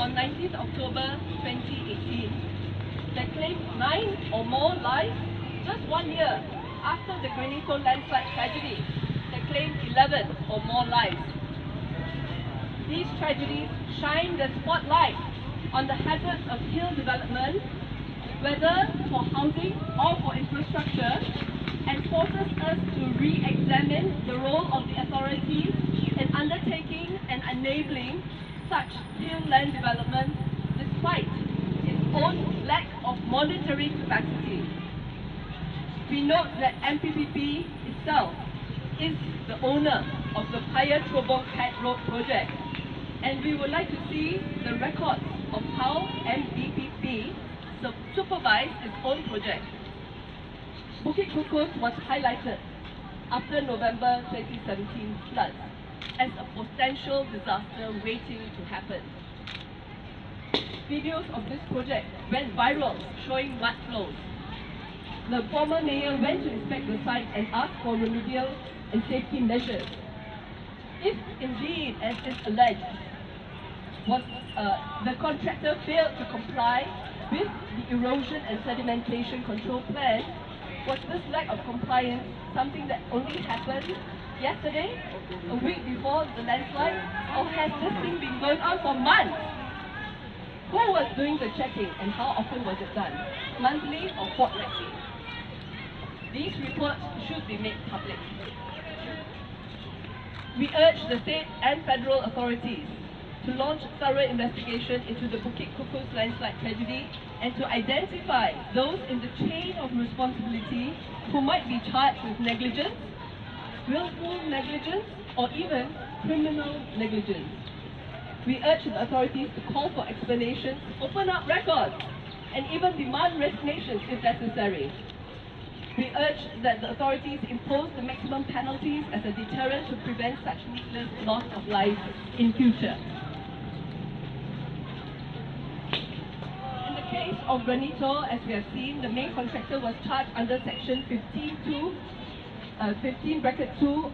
on 19th October 2018 that claimed 9 or more lives just 1 year after the Granito landslide tragedy that claimed 11 or more lives. These tragedies shine the spotlight on the hazards of hill development, whether for housing or for infrastructure, and forces us to re-examine the role of the authorities in undertaking and enabling such hill land development despite its own lack of monetary capacity. We note that MPPP itself is the owner of the Paya Trobong Cat Road project, and we would like to see the records of how MPPP supervised its own project. Bukit Kukus was highlighted after November 2017 floods as a potential disaster waiting to happen. Videos of this project went viral showing mud flows. The former mayor went to inspect the site and asked for remedial and safety measures. If indeed, as is alleged, the contractor failed to comply with the erosion and sedimentation control plan, was this lack of compliance something that only happened yesterday, a week before the landslide, or has this thing been going on for months? Who was doing the checking and how often was it done? Monthly or fortnightly? These reports should be made public. We urge the state and federal authorities to launch a thorough investigation into the Bukit Kukus landslide tragedy and to identify those in the chain of responsibility who might be charged with negligence, willful negligence, or even criminal negligence. We urge the authorities to call for explanations, open up records, and even demand resignations if necessary. We urge that the authorities impose the maximum penalties as a deterrent to prevent such needless loss of life in future. In the case of Granito, as we have seen, the main contractor was charged under Section 15(2)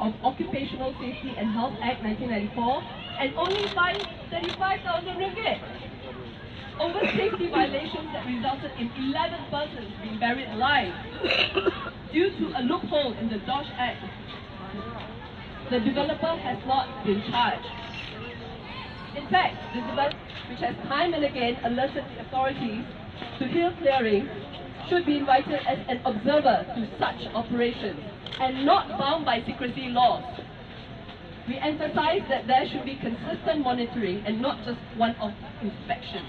of Occupational Safety and Health Act 1994 and only fined 35,000 ringgit over safety violations that resulted in 11 persons being buried alive. Due to a loophole in the DOSH Act, the developer has not been charged. In fact, the developer, which has time and again alerted the authorities to hill clearing, should be invited as an observer to such operations and not bound by secrecy laws. We emphasize that there should be consistent monitoring and not just one-off inspections.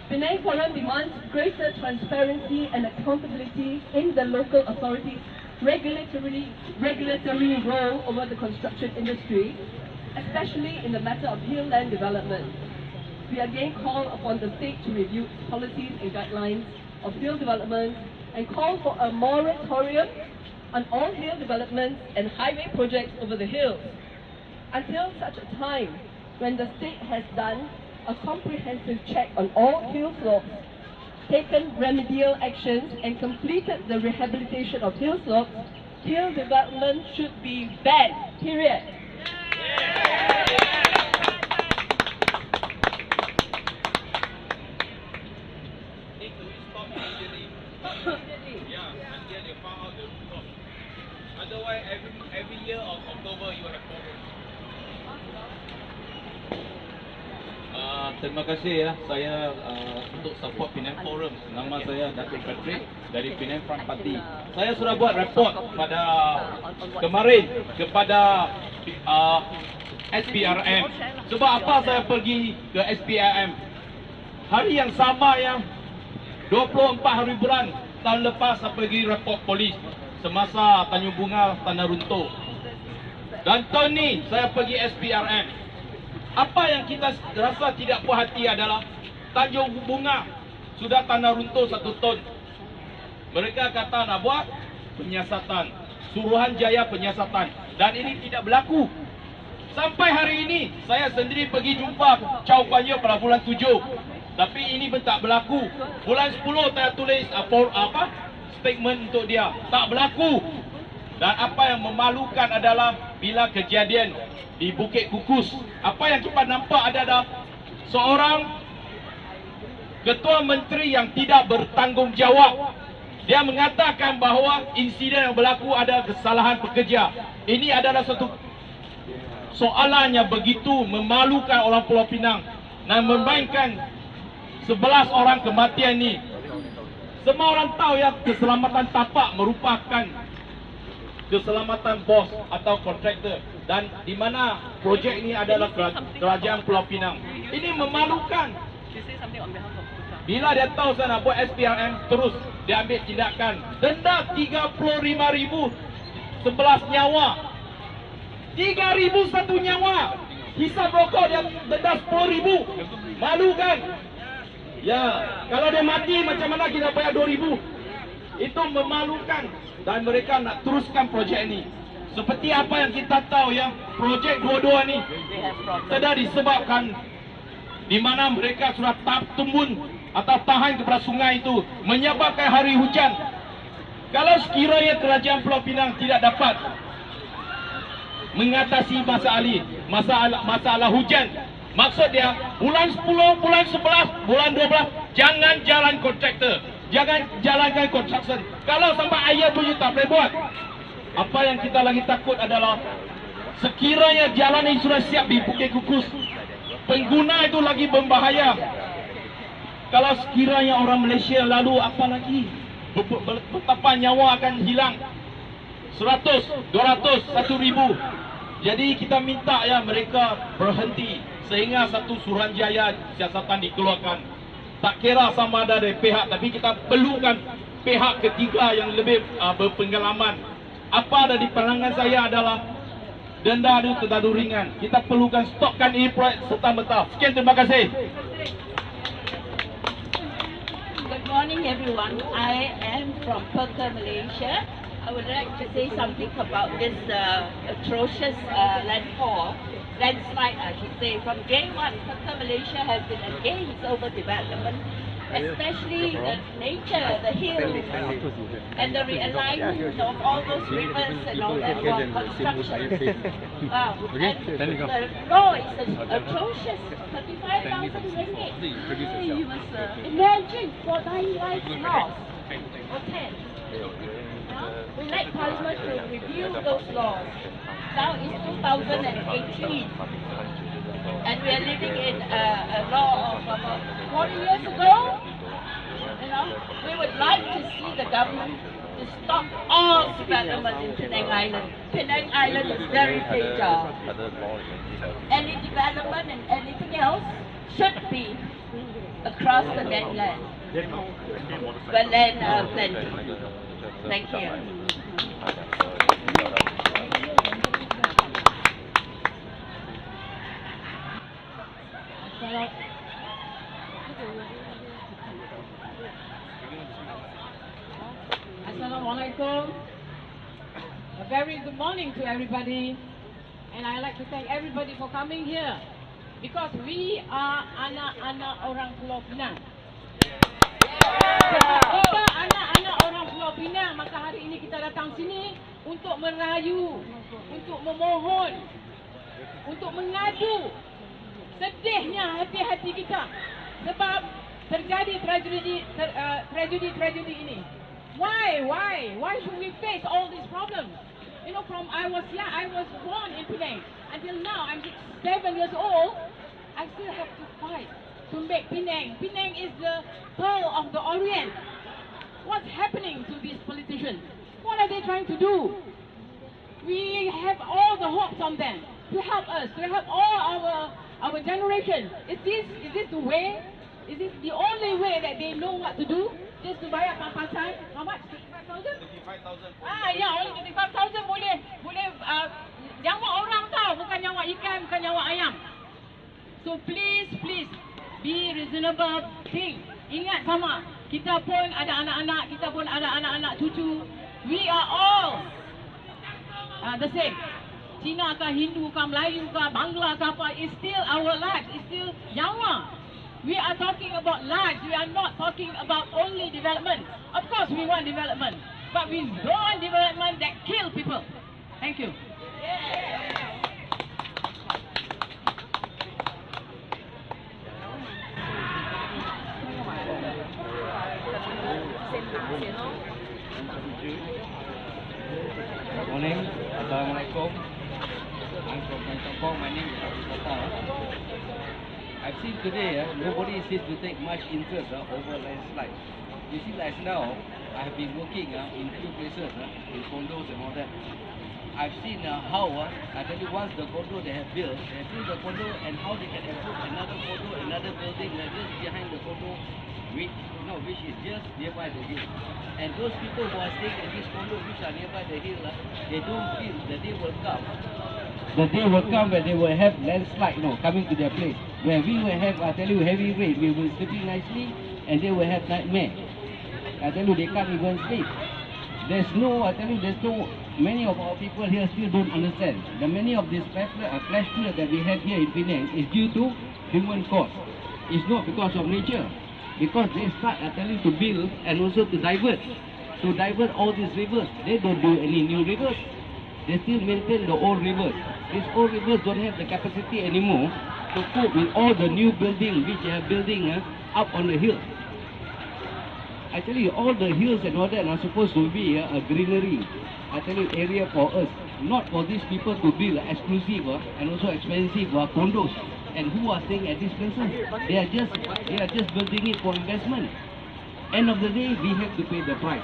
Penang Forum demands greater transparency and accountability in the local authorities' regulatory role over the construction industry, especially in the matter of hill land development. We again call upon the state to review its policies and guidelines of hill development and call for a moratorium on all hill developments and highway projects over the hills until such a time when the state has done a comprehensive check on all hill slopes, taken remedial actions and completed the rehabilitation of hill slopes. Hill development should be banned, period. Otherwise, every year of October you will have problems. Terima kasih ya, saya untuk support Penang Forum. Nama saya Datuk Patrick dari Penang Front Party. Saya sudah buat report pada kemarin kepada SPRM. Sebab apa saya pergi ke SPRM? Hari yang sama yang 24 hari bulan tahun lepas saya pergi report polis semasa Tanjung Bunga tanah runtuh. Dan tahun ni saya pergi SPRM. Apa yang kita rasa tidak puas hati adalah Tanjung Bunga sudah tanah runtuh 1 ton. Mereka kata nak buat penyiasatan, Suruhanjaya penyiasatan, dan ini tidak berlaku. Sampai hari ini saya sendiri pergi jumpa cawangannya pada bulan 7. Tapi ini pun tak berlaku. Bulan 10 saya tulis statement untuk dia, tak berlaku. Dan apa yang memalukan adalah bila kejadian di Bukit Kukus, apa yang kita nampak adalah seorang Ketua Menteri yang tidak bertanggungjawab. Dia mengatakan bahawa insiden yang berlaku ada kesalahan pekerja. Ini adalah satu soalan yang begitu memalukan orang Pulau Pinang dan membayangkan 11 orang kematian ini. Semua orang tahu ya, keselamatan tapak merupakan keselamatan bos atau kontraktor, dan di mana projek ini adalah kerajaan Pulau Pinang. Ini memalukan. Bila dia tahu saya nak buat SPRM, terus dia ambil tindakan. Denda 35,000 11 nyawa. 3,000 satu nyawa. Hisap rokok dia denda 10,000. Malu kan? Ya, kalau dia mati macam mana kita bayar 2,000? Itu memalukan. Dan mereka nak teruskan projek ini. Seperti apa yang kita tahu ya, projek 22 ni sudah disebabkan di mana mereka sudah tumbun atau tahan kepada sungai itu, menyebabkan hari hujan. Kalau sekiranya kerajaan Pulau Pinang tidak dapat mengatasi masalah hujan, maksud dia bulan 10, bulan 11, bulan 12 jangan jalan kontraktor, jangan jalankan construction. Kalau sampai air punya tak boleh buat. Apa yang kita lagi takut adalah sekiranya jalan ini sudah siap di Bukit Kukus, pengguna itu lagi berbahaya. Kalau sekiranya orang Malaysia lalu, apa lagi? Betapa nyawa akan hilang. 100, 200, 1,000. Jadi kita minta ya mereka berhenti sehingga satu suruhanjaya siasatan dikeluarkan. Tak kira sama ada dari pihak, tapi kita perlukan pihak ketiga yang lebih berpengalaman. Apa ada di pandangan saya adalah denda itu terlalu ringan. Kita perlukan stopkan ini proyek serta-merta. Sekian, terima kasih. Good morning everyone. I am from Penang, Malaysia. I would like to say something about this atrocious landslide, I should say. From day one, Penang, Malaysia has been against overdevelopment, especially the nature, the hills, and the realignment of all those rivers and all that for construction. Wow. And the law is atrocious. 35,000 ringgit. Imagine for 9 lives lost, or 10. We like Parliament to review those laws. Now it's 2018, and we are living in a law of about 40 years ago. You know, we would like to see the government to stop all development in Penang Island. Penang Island is very fragile. Any development and anything else should be across the land. Wetland plenty. Thank you. Assalamualaikum. A very good morning to everybody, and I'd like to thank everybody for coming here because we are anak-anak orang Pulau Pinang. Kita anak-anak orang Pulau Pinang, maka hari ini kita datang sini untuk merayu, untuk memohon, untuk mengadu sedihnya hati-hati kita sebab terjadi tragedi ini. Why should we face all these problems? You know, from I was young, I was born in Penang until now I'm 7 years old. I still have to fight to make Penang. Penang is the pearl of the Orient. What's happening to these politicians? What are they trying to do? We have all the hopes on them to help us, to help all our generation. Is this the way? Is this the only way that they know what to do? Just to bayar pampasan? How much? 35,000? 35,000. Ya, only 35,000 boleh nyawa orang tau, bukan nyawa ikan, bukan nyawa ayam. So please be reasonable, think. Ingat sama, kita pun ada anak-anak, kita pun ada anak-anak cucu. We are all the same. Cina kah, Hindu kah, Melayu kah, Bangla kah apa, it's still our lives, it's still nyawa. We are talking about lives, we are not talking about only development. Of course we want development, but we don't want development that kill people. Thank you. sentence, you know. Good morning. Assalamualaikum. I'm from Penang. My name is Abdul. I've seen today, nobody seems to take much interest over landslide. You see, like now, I have been working in few places, in condos and all that. I've seen how, I tell you, once the condo they have built the condo and how they can improve another condo, another building like this behind the condo, which is just nearby the hill. And those people who are staying in this condo which are nearby the hill, they don't feel the day will come. The day will come when they will have landslide, coming to their place. Where we will have, I tell you, heavy rain, we will sleep nicely, and they will have nightmare. I tell you, they can't even sleep. There's no, many of our people here still don't understand. The many of these flash floods that we have here in Penang is due to human cause. It's not because of nature. Because they start, I tell you, to build and also to divert. To divert all these rivers. They don't do any new rivers. They still maintain the old rivers. These old rivers don't have the capacity anymore to cope with all the new building which they are building up on the hill. I tell you, all the hills and all that are supposed to be a greenery. I tell you, area for us, not for these people to build exclusive and also expensive condos. And who are staying at these places? They are just building it for investment. End of the day, we have to pay the price.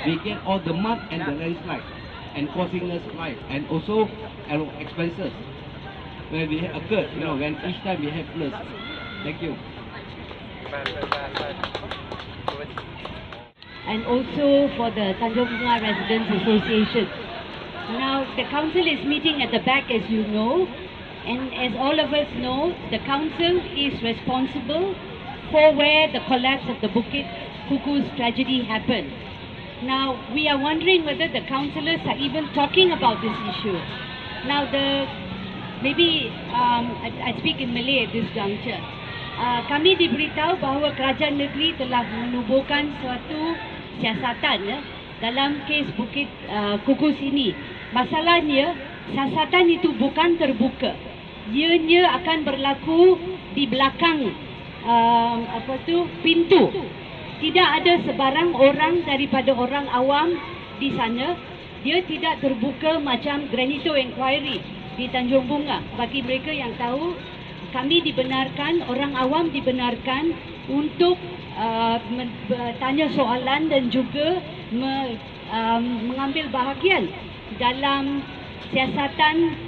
We get all the mud and the landslide and causing us life and also expenses when we have occurred. When each time we have floods. Thank you. And also for the Tanjung Bunga Residents Association. Now, the council is meeting at the back, as you know, and as all of us know, the council is responsible for where the collapse of the Bukit Kukus tragedy happened. Now, we are wondering whether the councillors are even talking about this issue. Now, I speak in Malay at this juncture. Kami diberitahu bahawa kerajaan negeri telah menubuhkan suatu siasatan dalam kes Bukit Kukus ini. Masalahnya, siasatan itu bukan terbuka. Ianya akan berlaku di belakang pintu. Tidak ada sebarang orang daripada orang awam di sana. Dia tidak terbuka macam Granito Inquiry di Tanjung Bunga. Bagi mereka yang tahu, kami dibenarkan, orang awam dibenarkan untuk bertanya soalan dan juga mengambil bahagian dalam siasatan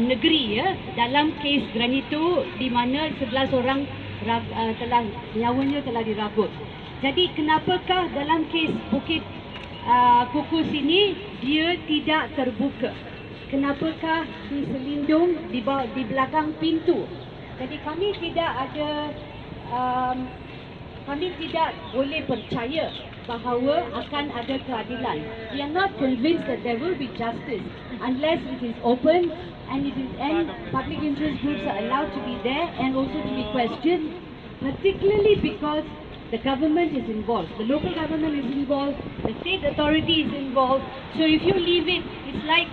negeri dalam kes Granito di mana 11 orang nyawanya telah dirabut. Jadi kenapakah dalam kes Bukit Kukus ini dia tidak terbuka? Kenapakah diselindung di belakang pintu? Jadi kami tidak boleh percaya bahawa akan ada keadilan. We are not convinced that there will be justice unless it is open and public interest groups are allowed to be there and also to be questioned, particularly because the government is involved, the local government is involved, the state authority is involved. So if you leave it, it's like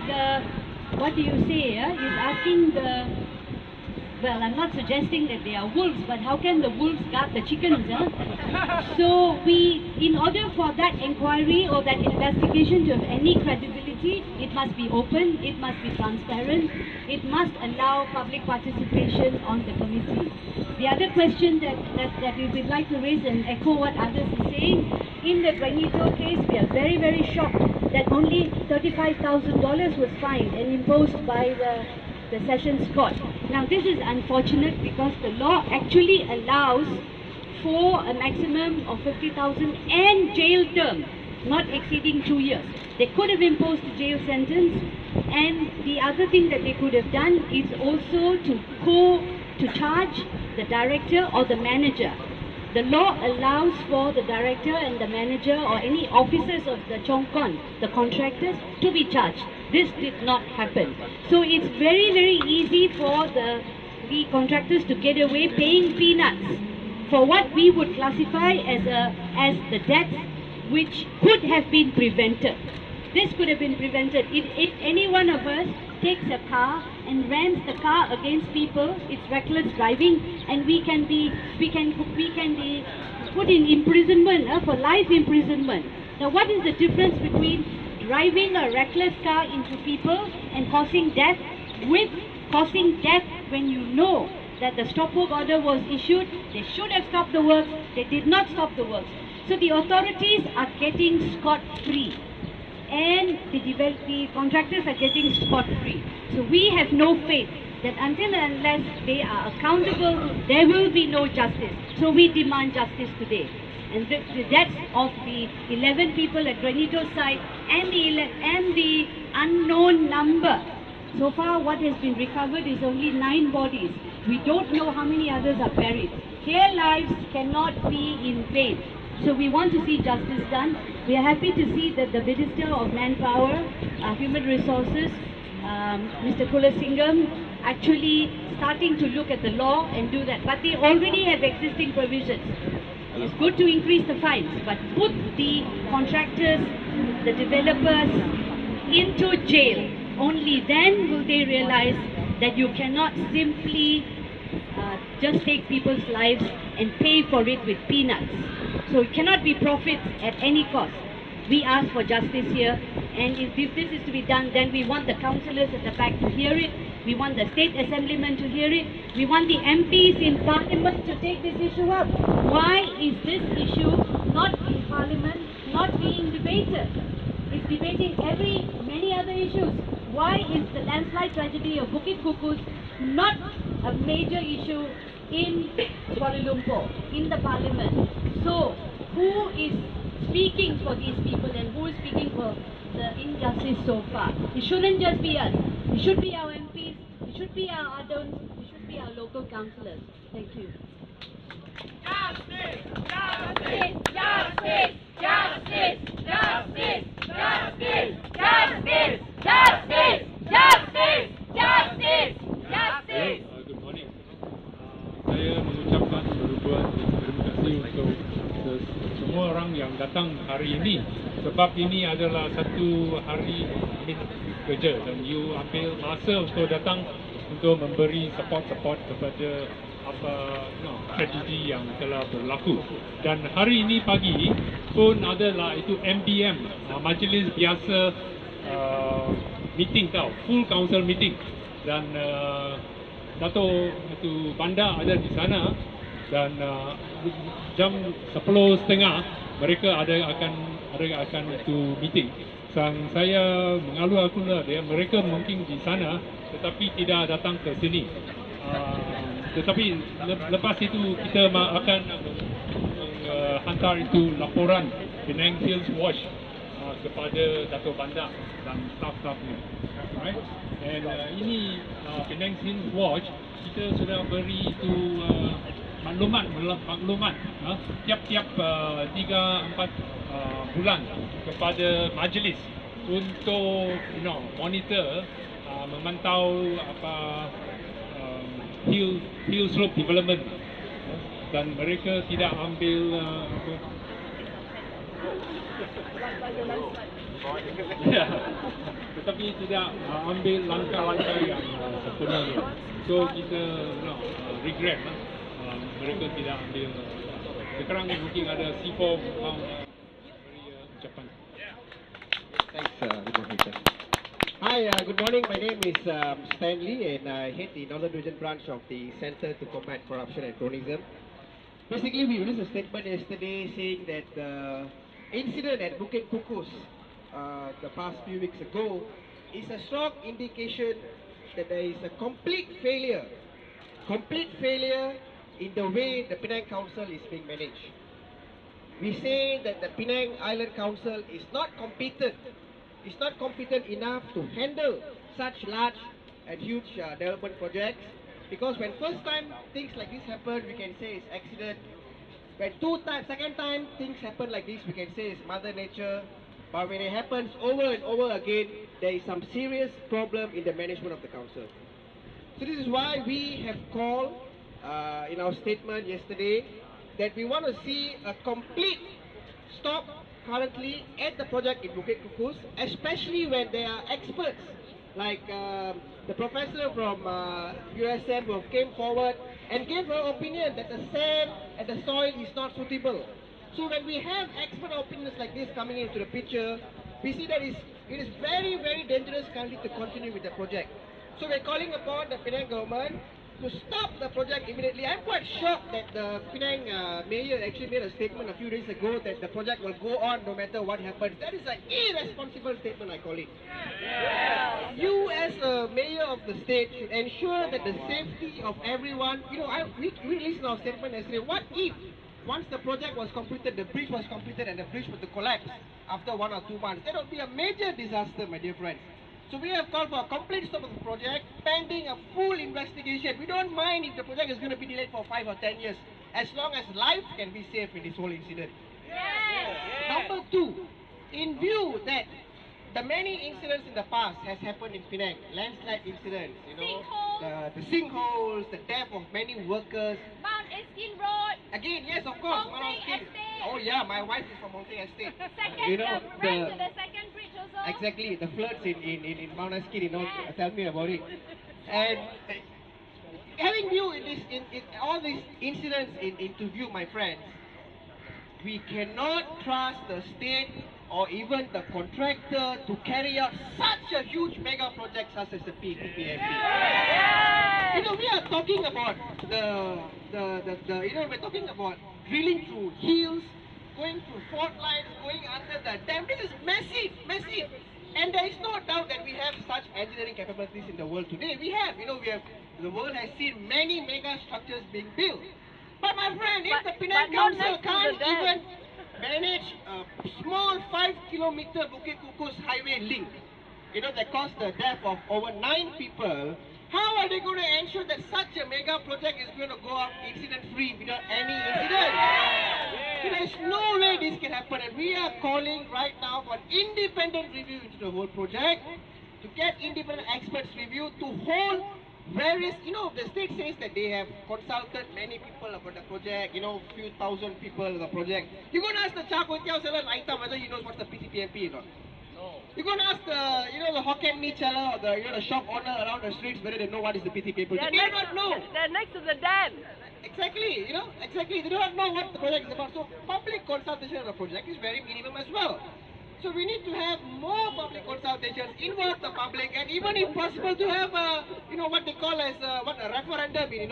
what do you say? It's asking well, I'm not suggesting that they are wolves, but how can the wolves guard the chickens? So in order for that inquiry or that investigation to have any credibility, it must be open, it must be transparent, it must allow public participation on the committee. The other question that we would like to raise and echo what others are saying, in the Granito case, we are very, very shocked that only $35,000 was fined and imposed by the Sessions Court. Now this is unfortunate because the law actually allows for a maximum of 50,000 and jail term, not exceeding 2 years. They could have imposed a jail sentence, and the other thing that they could have done is also to charge the director or the manager. The law allows for the director and the manager or any officers of the Chongkon, the contractors, to be charged. This did not happen. So it's very, very easy for the contractors to get away paying peanuts for what we would classify as the debt which could have been prevented. This could have been prevented. If any one of us takes a car and rams the car against people, it's reckless driving, and we can be put in imprisonment, for life imprisonment. Now what is the difference between driving a reckless car into people and causing death with causing death when you know that the stop work order was issued? They should have stopped the work. They did not stop the work. So the authorities are getting scot-free, and the contractors are getting scot-free. So we have no faith that until and unless they are accountable, there will be no justice. So we demand justice today. And the deaths of the 11 people at Granito's site and the unknown number. So far what has been recovered is only 9 bodies. We don't know how many others are buried. Their lives cannot be in vain. So we want to see justice done. We are happy to see that the Minister of Manpower, Human Resources, Mr. Kulasingam, actually starting to look at the law and do that. But they already have existing provisions. It's good to increase the fines, but put the contractors, the developers into jail. Only then will they realize that you cannot simply just take people's lives and pay for it with peanuts. So it cannot be profit at any cost. We ask for justice here, and if this is to be done, then we want the councillors at the back to hear it. We want the state assemblymen to hear it. We want the MPs in Parliament to take this issue up. Why is this issue not in Parliament, not being debated? It's debating many other issues. Why is the landslide tragedy of Bukit Kukus not a major issue in Kuala Lumpur, in the Parliament? So, who is speaking for these people and who is speaking for the injustice so far? It shouldn't just be us. It should be our MPs, it should be our adons, it should be our local councillors. Thank you. Justice! Justice! Justice! Justice! Justice! Justice! Justice! Justice! Justice! Justice! Justice! Good morning. Saya mengucapkan ribuan terima kasih untuk semua orang yang datang hari ini, sebab ini adalah satu hari kerja dan you ambil masa untuk datang untuk memberi support kepada tragedi yang telah berlaku. Dan hari ini pagi pun adalah itu MBM, majlis biasa meeting full council meeting, dan Dato' itu Bandar ada di sana, dan jam 10.30 mereka akan itu meeting. Dan saya mengalu-alulah dia, mereka mungkin di sana tetapi tidak datang ke sini. Tetapi lepas itu kita akan hantar itu laporan Penang Hills Watch kepada Dato' Bandar dan staff-staffnya. Right? And ini Penang Hills Watch, kita sudah beri itu maklumat tiap-tiap 3-4 bulan kepada majlis untuk monitor, memantau hill slope development, dan mereka tidak ambil tetapi tidak ambil langkah-langkah yang sepenuhnya. So kita regret mereka tidak ambil. Sekarang mungkin ada C4 ucapan. Thanks, good morning, sir. Hi, good morning. My name is Stanley, and I head the Northern Region branch of the Center to Combat Corruption and Cronyism. Basically, we released a statement yesterday saying that the incident at Bukit Kukus the past few weeks ago is a strong indication that there is a complete failure in the way the Penang Council is being managed. We say that the Penang Island Council is not competent enough to handle such large and huge development projects, because when first time things like this happen, we can say it's accident. When second time things happen like this, we can say it's Mother Nature. But when it happens over and over again, there is some serious problem in the management of the council. So this is why we have called in our statement yesterday that we want to see a complete stop currently at the project in Bukit Kukus, especially when there are experts like the professor from USM who came forward and gave her opinion that the sand and the soil is not suitable. So when we have expert opinions like this coming into the picture, we see that it is very, very dangerous currently to continue with the project. So we're calling upon the Penang government to stop the project immediately. I'm quite shocked that the Penang mayor actually made a statement a few days ago that the project will go on no matter what happens. That is an irresponsible statement, I call it. You as a mayor of the state should ensure that the safety of everyone, we released our statement yesterday. What if once the project was completed, the bridge was completed and the bridge was to collapse after 1 or 2 months? That would be a major disaster, my dear friends. So we have called for a complete stop of the project, pending a full investigation. We don't mind if the project is going to be delayed for 5 or 10 years, as long as life can be saved in this whole incident. Number two, in view that the many incidents in the past has happened in Penang, landslide incidents, the sinkholes, the death of many workers. Mount Eskin Road. Again, yes, of course, Mount Eskin. Oh yeah, my wife is from Monteng Estate. Right to the second bridge also. Exactly, the floods in Mount Eskin, tell me about it. And having view in all these incidents into view, my friends, we cannot trust the state or even the contractor to carry out such a huge mega project such as the PTPMP. We are talking about we're talking about drilling through hills, going through fault lines, going under the dam. This is massive, massive. And there is no doubt that we have such engineering capabilities in the world today. The world has seen many mega structures being built. But my friend, if the Penang Council can't even manage a small 5-kilometer Bukit Kukus highway link, that caused the death of over 9 people, how are they going to ensure that such a mega project is going to go up incident-free without any incident? There's no way this can happen, and we are calling right now for an independent review into the whole project, to get independent experts review, to hold various, the state says that they have consulted many people about the project, few thousand people of the project. You're going to ask the char kway teow seller in Aitam whether he knows what's the PCPMP or not. No. You're going to ask the Hokkien meat seller or the shop owner around the streets whether they know what is the PCPMP. They do not know. They're next to the dam. Exactly, exactly. They do not know what the project is about. So public consultation of the project is very minimum as well. So we need to have more public consultations, involve the public, and even if possible to have what they call as a referendum in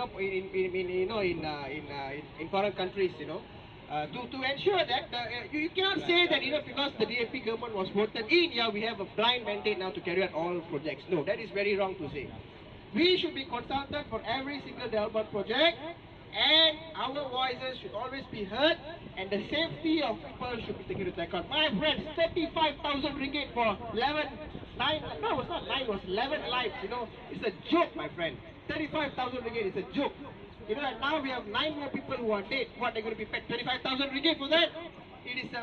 foreign countries, to ensure that you cannot say that because the DAP government was voted in, we have a blind mandate now to carry out all projects. No, that is very wrong to say. We should be consulted for every single development project, and our voices should always be heard, and the safety of people should be taken into account. My friends, 35,000 ringgit for 11 lives, it's a joke, my friend. 35,000 ringgit is a joke. And now we have 9 more people who are dead. What, they're going to be paid 35,000 ringgit for that? It's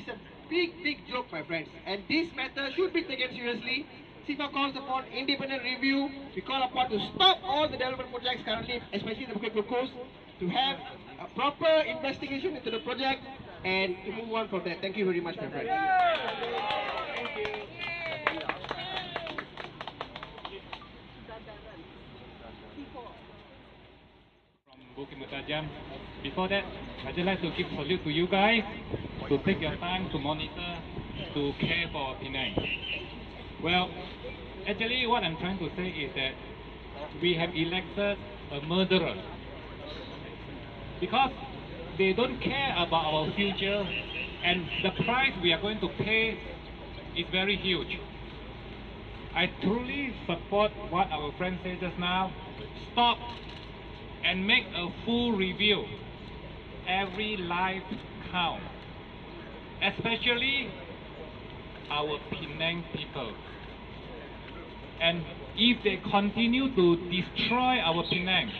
a big, big joke, my friends. And this matter should be taken seriously. SIFA calls upon independent review. We call upon to stop all the development projects currently, especially the Bukit Kukus, to have a proper investigation into the project and to move on from there. Thank you very much, my friends. Thank you. From Bukit Mutajam. Before that, I'd just like to give salute to you guys to take your time to monitor, to care for Penang. Well, actually what I'm trying to say is that we have elected a murderer because they don't care about our future, and the price we are going to pay is very huge. I truly support what our friend said just now. Stop and make a full review. Every life counts, especially our Penang people. And if they continue to destroy our Penang,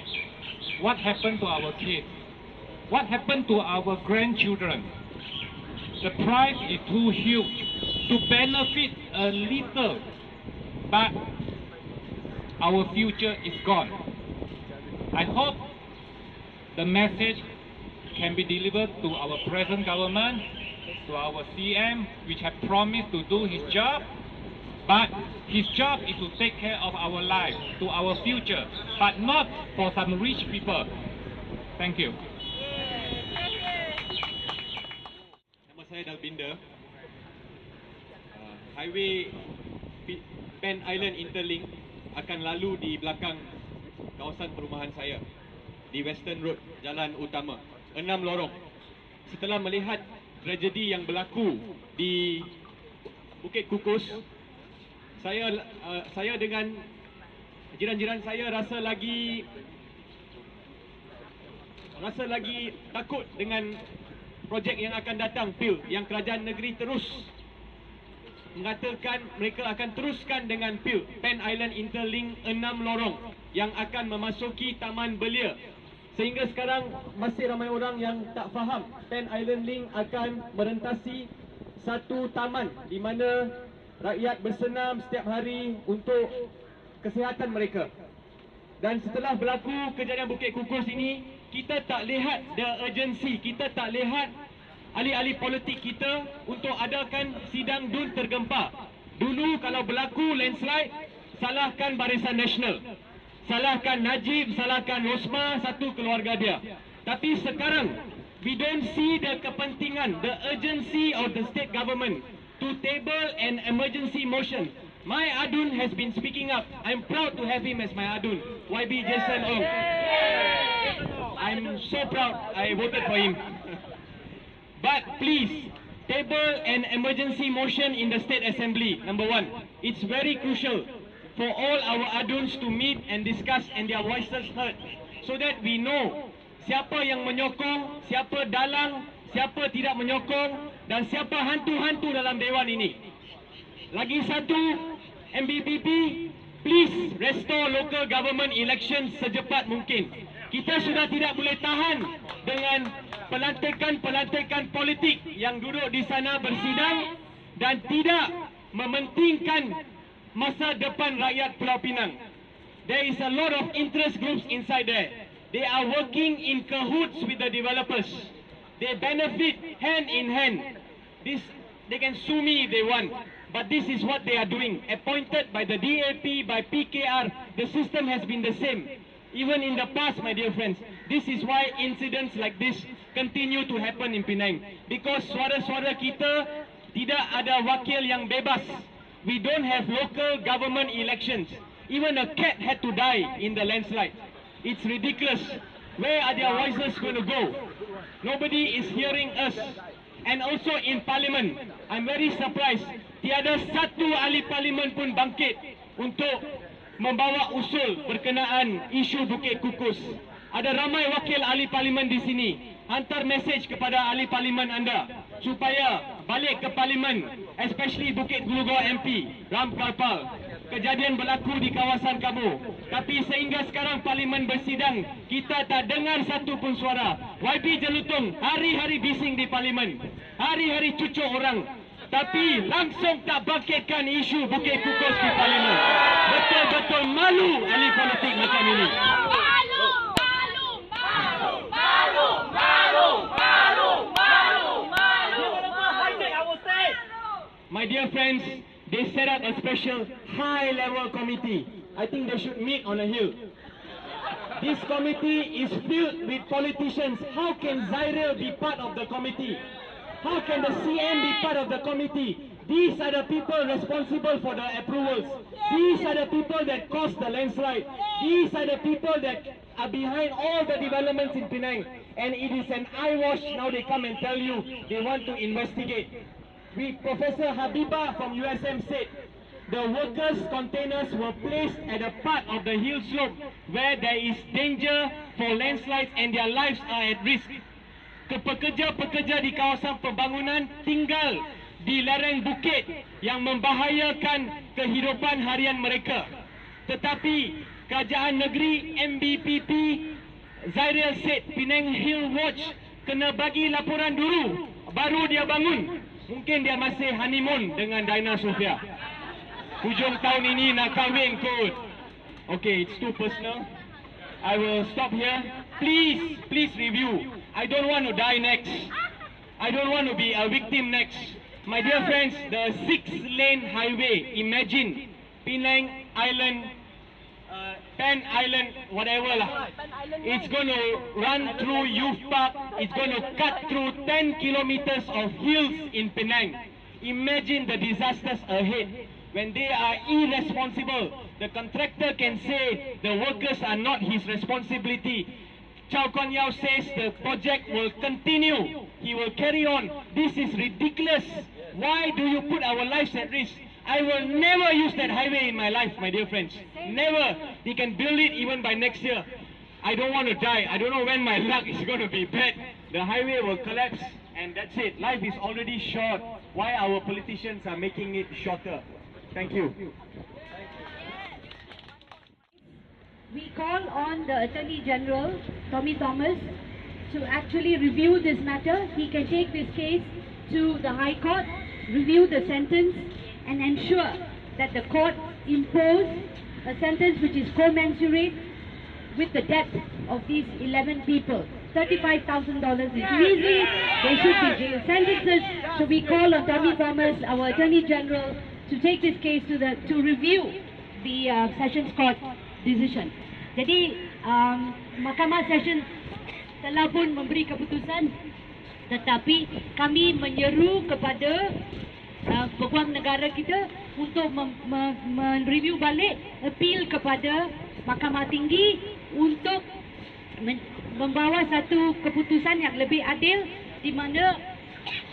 what happened to our kids? What happened to our grandchildren? The price is too huge to benefit a little, but our future is gone. I hope the message can be delivered to our present government, to our CM, which have promised to do his job, But his job is to take care of our life, to our future, but not for some rich people. Thank you. Nama saya Dalbinder. Highway Penang Island Interlink akan lalu di belakang kawasan perumahan saya di Western Road, jalan utama, 6 lorong. Setelah melihat tragedi yang berlaku di Bukit Kukus, saya dengan jiran-jiran saya rasa lagi takut dengan projek yang akan datang, PIL, yang kerajaan negeri terus mengatakan mereka akan teruskan dengan PIL, Penang Island Interlink 6 lorong yang akan memasuki Taman Belia. Sehingga sekarang masih ramai orang yang tak faham Penang Island Link akan merentasi satu taman di mana rakyat bersenam setiap hari untuk kesihatan mereka. Dan setelah berlaku kejadian Bukit Kukus ini, kita tak lihat the urgency, kita tak lihat ahli-ahli politik kita untuk adakan sidang DUN tergempar. Dulu kalau berlaku landslide, salahkan Barisan Nasional, salahkan Najib, salahkan Rosma, satu keluarga dia. Tapi sekarang, we don't see the kepentingan, the urgency of the state government to table an emergency motion. My Adun has been speaking up. I'm proud to have him as my Adun, YB Jason Ong. I'm so proud I voted for him. But please, table an emergency motion in the State Assembly, number one. It's very crucial for all our aduns to meet and discuss and their voices heard, so that we know siapa yang menyokong, siapa dalang, siapa tidak menyokong, dan siapa hantu-hantu dalam dewan ini. Lagi satu, MBPP, please restore local government elections secepat mungkin. Kita sudah tidak boleh tahan dengan pelantikan-pelantikan politik yang duduk di sana bersidang dan tidak mementingkan masa depan rakyat Pulau Pinang. There is a lot of interest groups inside there. They are working in cahoots with the developers. They benefit hand in hand. They can sue me if they want. But this is what they are doing. Appointed by the DAP, by PKR, the system has been the same. Even in the past, my dear friends, this is why incidents like this continue to happen in Penang. Because suara-suara kita tidak ada wakil yang bebas. We don't have local government elections. Even a cat had to die in the landslide. It's ridiculous. Where are their voices going to go? Nobody is hearing us. And also in Parliament, I'm very surprised. Tiada satu ahli Parlimen pun bangkit untuk membawa usul berkenaan isu Bukit Kukus. Ada ramai wakil ahli Parlimen di sini. Hantar mesej kepada ahli Parlimen anda supaya balik ke Parlimen, especially Bukit Kukus MP, Ram Karpal. Kejadian berlaku di kawasan kamu. Tapi sehingga sekarang Parlimen bersidang, kita tak dengar satu pun suara. YB Jelutung hari-hari bising di Parlimen, hari-hari cucuk orang, tapi langsung tak bangkitkan isu Bukit Kukus di Parlimen. Betul-betul malu ahli politik macam ini. My dear friends, they set up a special high-level committee. I think they should meet on a hill. This committee is filled with politicians. How can Zairil be part of the committee? How can the CM be part of the committee? These are the people responsible for the approvals. These are the people that caused the landslide. These are the people that are behind all the developments in Penang. And it is an eyewash. Now they come and tell you they want to investigate. Professor Habibah from USM said the workers' containers were placed at a part of the hill slope where there is danger for landslides and their lives are at risk. Pekerja-pekerja di kawasan pembangunan tinggal di lereng bukit yang membahayakan kehidupan harian mereka. Tetapi kerajaan negeri, MBPP, Zairil said Penang Hill Watch kena bagi laporan dulu baru dia bangun. Mungkin dia masih honeymoon dengan Daina Sofia. Hujung tahun ini nak kahwin kot. Okay, it's too personal. I will stop here. Please review. I don't want to die next. I don't want to be a victim next. My dear friends, the 6-lane highway, imagine Penang Island, Penn Island, whatever lah. It's going to run through Youth Park. It's going to cut through 10 kilometers of hills in Penang. Imagine the disasters ahead. When they are irresponsible, the contractor can say the workers are not his responsibility. Chow Kon Yeow says the project will continue. He will carry on. This is ridiculous. Why do you put our lives at risk? I will never use that highway in my life, my dear friends. Never. They can build it even by next year. I don't want to die. I don't know when my luck is going to be bad. The highway will collapse and that's it. Life is already short. Why our politicians are making it shorter? Thank you. We call on the Attorney General, Tommy Thomas, to actually review this matter. He can take this case to the High Court, review the sentence, and ensure that the court impose a sentence which is commensurate with the death of these 11 people. $35,000 is easy. They should be jail sentences. So we call on Tommy Thomas, our Attorney General, to take this case to review the Sessions Court decision. Jadi Mahkamah Session telah pun memberi keputusan, tetapi kami menyeru kepada peguam negara kita untuk mereview balik appeal kepada Mahkamah Tinggi untuk membawa satu keputusan yang lebih adil, di mana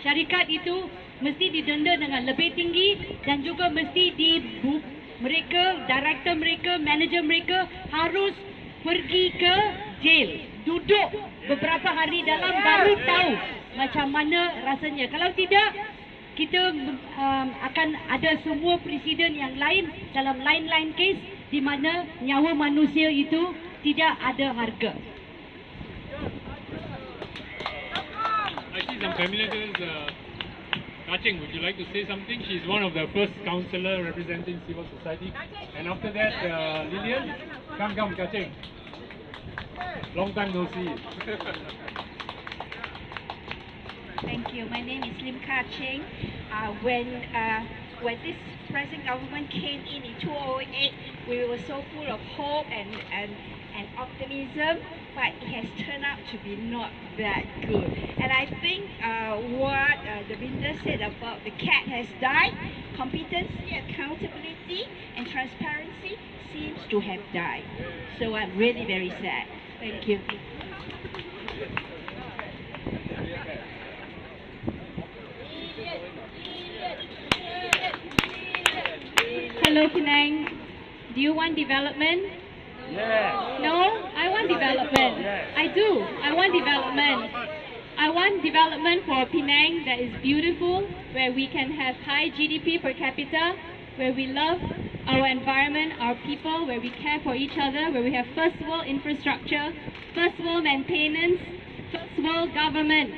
syarikat itu mesti didenda dengan lebih tinggi dan juga mesti mereka, director mereka, manager mereka harus pergi ke jail, duduk beberapa hari dalam, baru tahu macam mana rasanya. Kalau tidak, kita akan ada semua presiden yang lain dalam lain-lain kes di mana nyawa manusia itu tidak ada harga. I see some familiars. Kaching, would you like to say something? She's one of the first councillor representing civil society. And after that, Lillian, come, Kaching. Long time no see. Thank you. My name is Lim Kaching. When this present government came in 2008, we were so full of hope and optimism, but it has turned out to be not that good. And I think what the Binder said about the cat has died, competency, accountability, and transparency seems to have died. So I'm really very sad. Thank you. Hello Penang, do you want development? Yeah. No? I want development. I do. I want development. I want development for Penang that is beautiful, where we can have high GDP per capita, where we love our environment, our people, where we care for each other, where we have first world infrastructure, first world maintenance, first world government.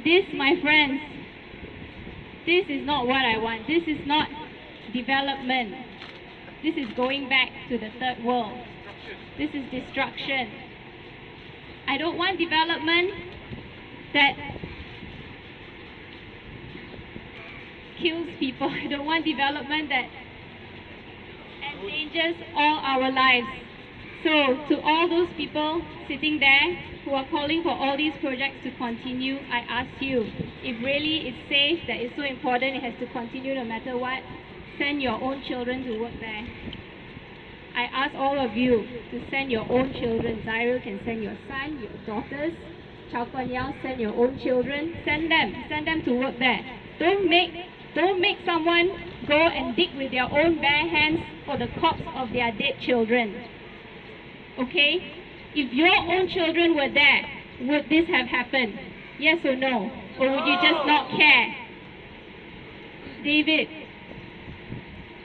This, my friends, this is not what I want. This is not development. This is going back to the third world. This is destruction. I don't want development that kills people. I don't want development that endangers all our lives. So to all those people sitting there who are calling for all these projects to continue, I ask you, if really it's safe, that it's so important, it has to continue no matter what, send your own children to work there. I ask all of you to send your own children. Zairil can send your son, your daughters. Chow Kon Yeow, send your own children. Send them to work there. Don't make someone go and dig with their own bare hands for the corpse of their dead children. Okay? If your own children were there, would this have happened? Yes or no? Or would you just not care? David,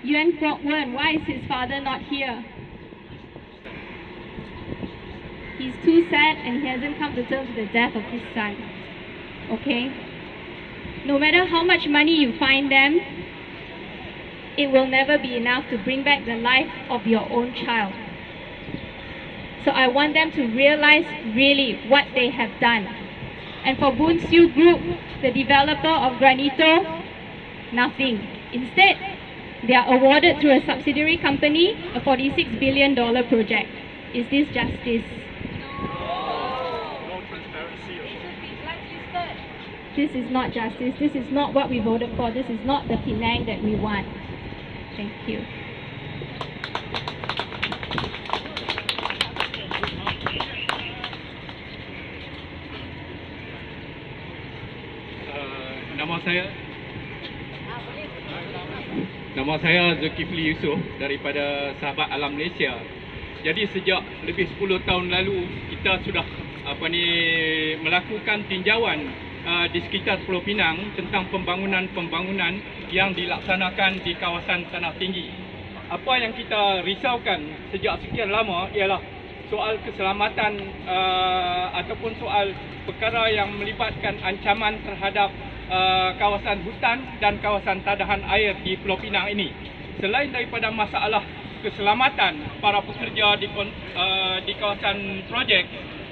Yuan Kwok Wen, why is his father not here? He's too sad and he hasn't come to terms with the death of his son. Okay? No matter how much money you find them, it will never be enough to bring back the life of your own child. So I want them to realize really what they have done. And for Boon Siu Group, the developer of Granito, Nothing. Instead, they are awarded through a subsidiary company a $46 billion project. Is this justice? This is not justice. This is not what we voted for. This is not the Penang that we want. Thank you. Nama saya Zulkifli Yusof daripada Sahabat Alam Malaysia. Jadi sejak lebih 10 tahun lalu kita sudah melakukan tinjauan di sekitar Pulau Pinang tentang pembangunan yang dilaksanakan di kawasan tanah tinggi. Apa yang kita risaukan sejak sekian lama ialah soal keselamatan ataupun soal perkara yang melibatkan ancaman terhadap kawasan hutan dan kawasan tadahan air di Pulau Pinang ini. Selain daripada masalah keselamatan para pekerja di kawasan projek,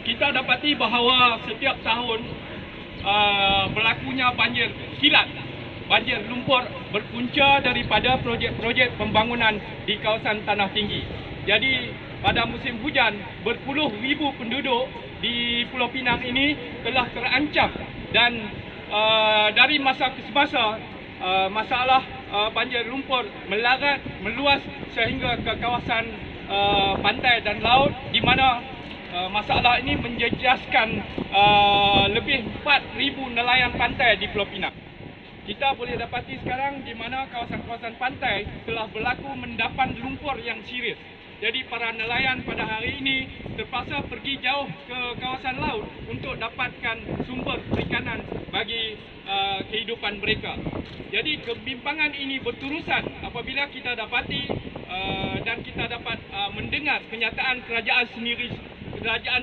kita dapati bahawa setiap tahun berlakunya banjir kilat, banjir lumpur berpunca daripada projek-projek pembangunan di kawasan tanah tinggi. Jadi pada musim hujan, berpuluh ribu penduduk di Pulau Pinang ini telah terancam dan dari masa ke semasa masalah banjir lumpur meluas sehingga ke kawasan pantai dan laut, di mana masalah ini menjejaskan lebih 4,000 nelayan pantai di Pulau Pinang. Kita boleh dapati sekarang di mana kawasan-kawasan pantai telah berlaku mendapan lumpur yang serius. Jadi para nelayan pada hari ini terpaksa pergi jauh ke kawasan laut untuk dapatkan sumber perikanan bagi kehidupan mereka. Jadi kebimbangan ini berterusan apabila kita dapati dan kita dapat mendengar kenyataan kerajaan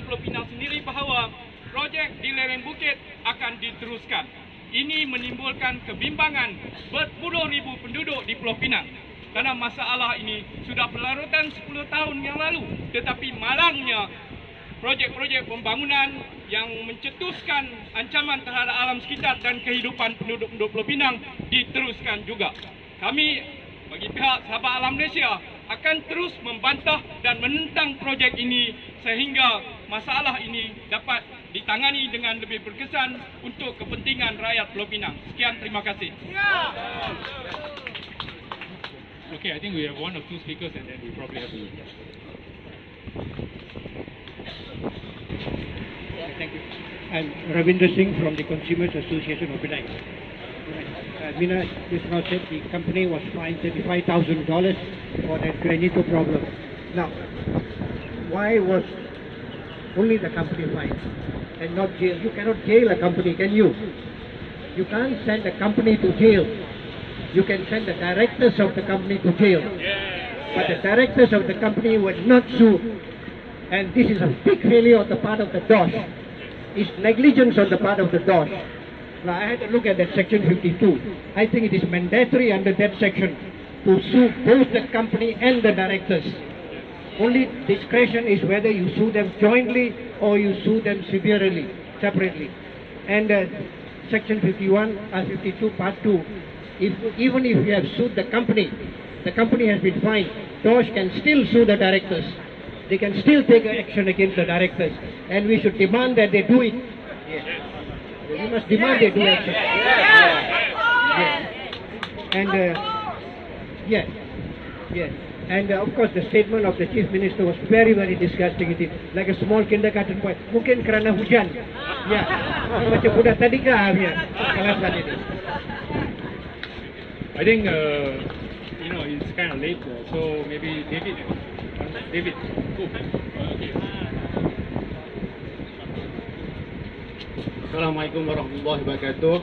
Pulau Pinang sendiri bahawa projek di lereng bukit akan diteruskan. Ini menimbulkan kebimbangan berpuluh ribu penduduk di Pulau Pinang. Kerana masalah ini sudah berlarutan 10 tahun yang lalu, tetapi malangnya projek-projek pembangunan yang mencetuskan ancaman terhadap alam sekitar dan kehidupan penduduk-penduduk Pulau Pinang diteruskan juga. Kami bagi pihak Sahabat Alam Malaysia akan terus membantah dan menentang projek ini sehingga masalah ini dapat ditangani dengan lebih berkesan untuk kepentingan rakyat Pulau Pinang. Sekian, terima kasih. Okay, I think we have one or two speakers and then we probably have to... Thank you. I'm Ravinder Singh from the Consumers Association of Penang. Mina just now said the company was fined $35,000 for that granito problem. Now, why was only the company fined and not jail? You cannot jail a company, can you? You can't send a company to jail. You can send the directors of the company to jail. But the directors of the company were not sued. And this is a big failure on the part of the DOS. It's negligence on the part of the DOS. Now I had to look at that section 52. I think it is mandatory under that section to sue both the company and the directors. Only discretion is whether you sue them jointly or you sue them severely, separately. And section 52 part 2. Even if you have sued the company has been fined, DOS can still sue the directors. They can still take action against the directors. And we should demand that they do it. Yes. We must demand they do action. Yes. And yes. And of course the statement of the Chief Minister was very, very disgusting. It is like a small kindergarten boy. Mungkin kerana hujan. Ya. Macam budak tadi kah? Alasan itu. I think, it's kind of late, so maybe David, go. Okay. Assalamualaikum warahmatullahi wabarakatuh.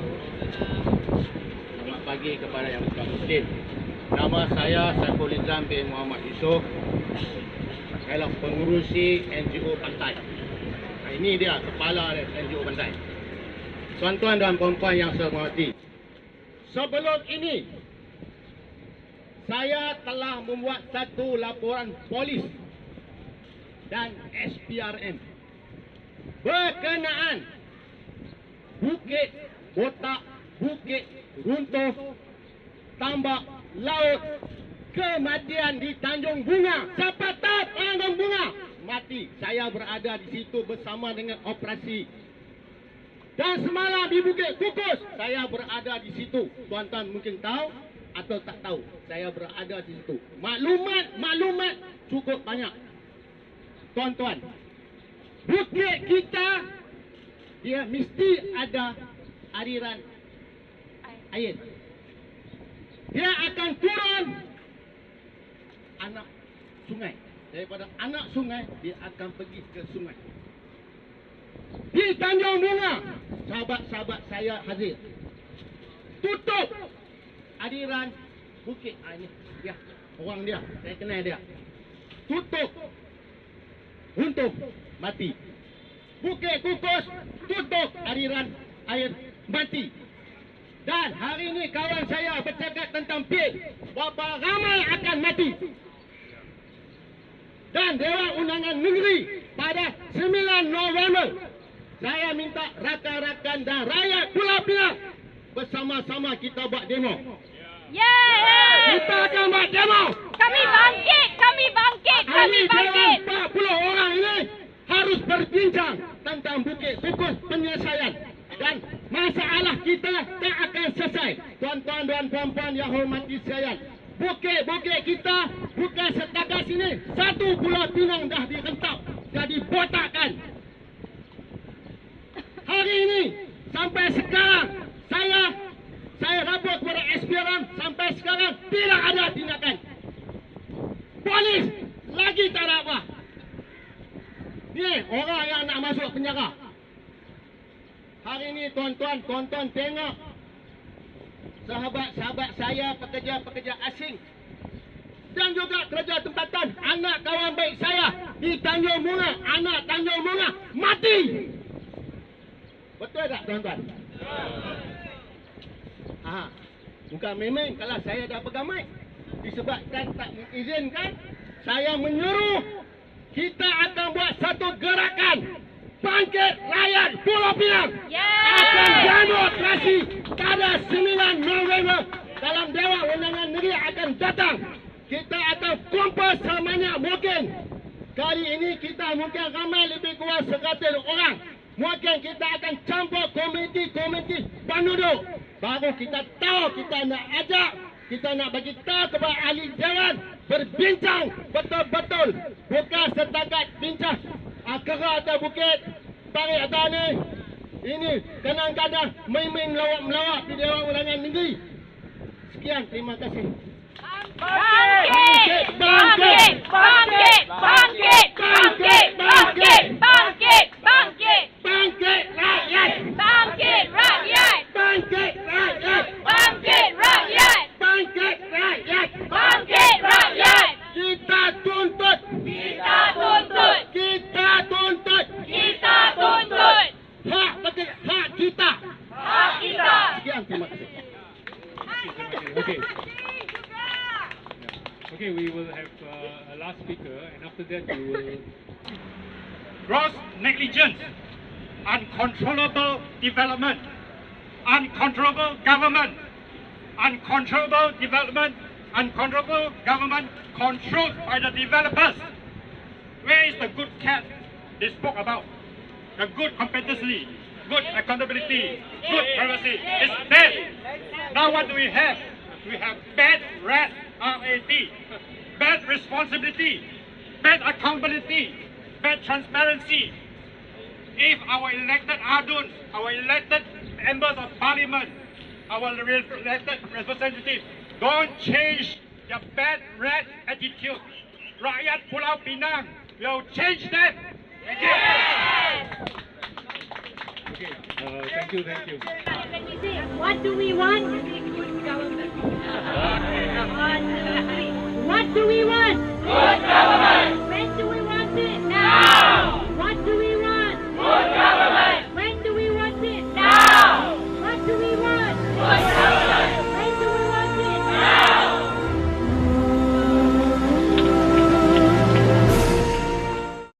Selamat pagi kepada yang bukan Muslim. Nama saya Saiful Izam bin Muhammad Yusof. Saya pengurusi NGO Pantai. Ini dia kepala NGO Pantai. Tuan-tuan dan puan-puan yang saya hormati, sebelum ini saya telah membuat satu laporan polis dan SPRM berkenaan bukit botak, bukit runtuh tambak laut, kematian di Tanjung Bunga. Siapa tahu Tanjung Bunga? Mati. Saya berada di situ bersama dengan operasi. Dan semalam di Bukit Kukus, saya berada di situ. Tuan-tuan mungkin tahu atau tak tahu, saya berada di situ. Maklumat cukup banyak. Tuan-tuan, bukit kita, dia mesti ada aliran air. Dia akan turun anak sungai. Daripada anak sungai, dia akan pergi ke sungai. Di Tanjung Bunga, sahabat-sahabat saya hadir. Tutup aliran bukit. Ini dia, orang dia, saya kenal dia. Tutup untuk mati. Bukit Kukus tutup aliran air mati. Dan hari ini kawan saya bercakap tentang PIL, berapa ramai akan mati. Dan Dewan Undangan Negeri pada 9 November, saya minta rakan-rakan dan rakyat Pulau Pinang bersama-sama kita buat demo. Kita akan buat demo. Kami bangkit, kami bangkit, kami bangkit. 40 orang ini harus berbincang tentang Bukit Kukus penyelesaian. Dan masalah kita tak akan selesai. Tuan-tuan dan puan-puan yang hormati sekalian, bukit-bukit kita bukan setakat sini. Satu Pulau Pinang dah direntap, dah dibotakkan. Hari ini sampai sekarang saya rapor kepada SPRM, sampai sekarang tidak ada tindakan. Polis lagi tak ada apa. Ni orang yang nak masuk penjara. Hari ini tuan-tuan tengok sahabat-sahabat saya, pekerja-pekerja asing dan juga kerja tempatan, anak kawan baik saya di Tanjung Bunga, anak Tanjung Bunga mati. Betul tak tuan-tuan? Bukan main-main kalau saya dah pegang mic. Disebabkan tak mengizinkan, saya menyuruh kita akan buat satu gerakan bangkit rakyat Pulau Pinang. Akan demokrasi pada 9 November dalam Dewan Undangan Negeri akan datang. Kita akan kumpul sebanyak mungkin. Kali ini kita mungkin ramai lebih kurang 100 orang. Mungkin kita akan campur komiti penduduk. Baru kita tahu, kita nak ajak, kita nak bagi tahu kepada ahli dewan, berbincang betul-betul. Bukan setakat bincang kerak atas bukit, tarik atas ni. Ini kadang-kadang main-main melawak-melawak di Dewan Undangan Negeri. Sekian, terima kasih. Bangkit! Bangkit! Bangkit! Bangkit! Bangkit! Bangkit! Bangkit! Bangkit! Bangkit rakyat! Bangkit rakyat! Bangkit rakyat! Bangkit rakyat! Bangkit rakyat! Bangkit rakyat! Kita tuntut! Kita tuntut! Kita tuntut! Kita tuntut! Hak betul, hak kita! Hak kita! Sekian, terima kasih. Okay, we will have a last speaker, and after that we will... Gross negligence, uncontrollable development, uncontrollable government, uncontrollable development, uncontrollable government controlled by the developers. Where is the good cat they spoke about? The good competency, good accountability, good privacy. It's dead. Now what do we have? We have bad rat, RAT, bad responsibility, bad accountability, bad transparency. If our elected adults, our elected members of parliament, our elected representatives don't change their bad rat attitude, rakyat Pulau Pinang will change that. Thank you. Okay, thank you. When we say, what do we want?